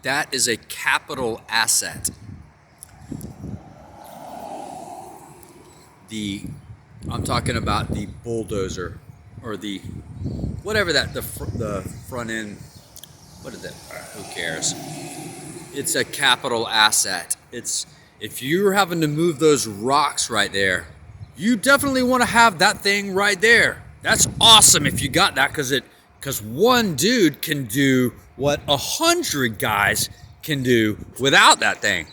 That is a capital asset. I'm talking about the bulldozer, or the whatever that the front end. What is it? Who cares? It's a capital asset. If you're having to move those rocks right there, you definitely want to have that thing right there. That's awesome if you got that, because one dude can do what 100 guys can do without that thing.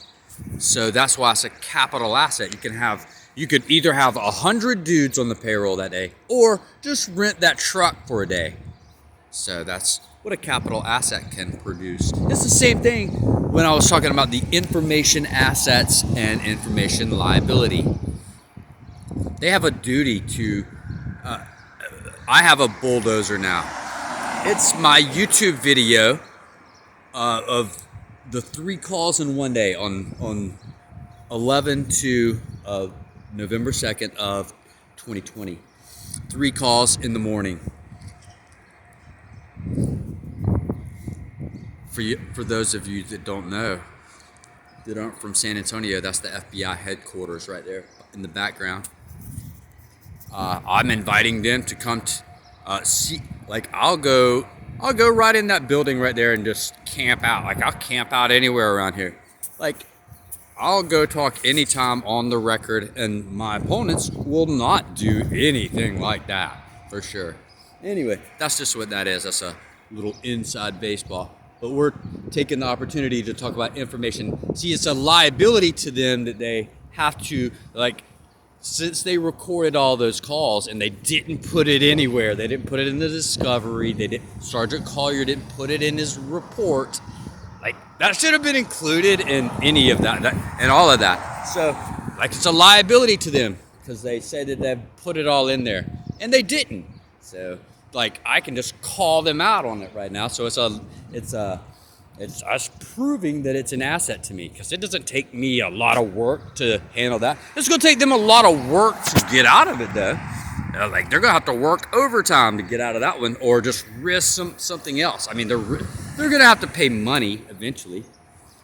So that's why it's a capital asset. You could either have 100 dudes on the payroll that day, or just rent that truck for a day. So that's what a capital asset can produce. It's the same thing when I was talking about the information assets and information liability. They have a duty to, I have a bulldozer now. It's my YouTube video of the 3 calls in one day on 11 to November 2nd of 2020. 3 calls in the morning. For those of you that don't know, that aren't from San Antonio, that's the FBI headquarters right there in the background. I'm inviting them to come see. Like I'll go right in that building right there and just camp out. Like I'll camp out anywhere around here. Like I'll go talk anytime on the record, and my opponents will not do anything like that for sure. Anyway, that's just what that is. That's a little inside baseball. But we're taking the opportunity to talk about information. See, it's a liability to them that they have to, like, since they recorded all those calls and they didn't put it anywhere, they didn't put it in the discovery, Sergeant Collier didn't put it in his report, like, that should have been included in any of that and all of that. So, like, it's a liability to them because they said that they put it all in there, and they didn't. So, like, I can just call them out on it right now. So it's us proving that it's an asset to me, because it doesn't take me a lot of work to handle that. It's going to take them a lot of work to get out of it, though. Like, they're going to have to work overtime to get out of that one, or just risk something else. I mean, they're going to have to pay money eventually.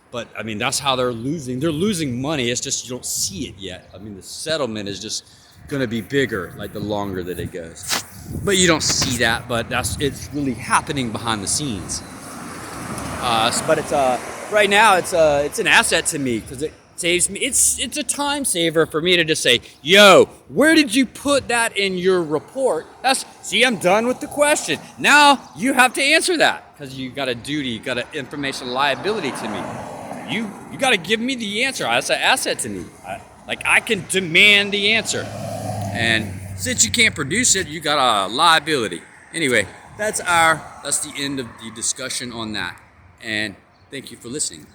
But, I mean, that's how they're losing. They're losing money. It's just you don't see it yet. I mean, the settlement is just going to be bigger, like, the longer that it goes. But you don't see that, but it's really happening behind the scenes. But it's right now it's an asset to me, because it saves me. It's a time saver for me to just say, yo, where did you put that in your report? See, I'm done with the question. Now you have to answer that, because you got a duty, you got an information liability to me. You got to give me the answer. That's an asset to me. I can demand the answer, and since you can't produce it, you got a liability. Anyway, that's the end of the discussion on that. And thank you for listening.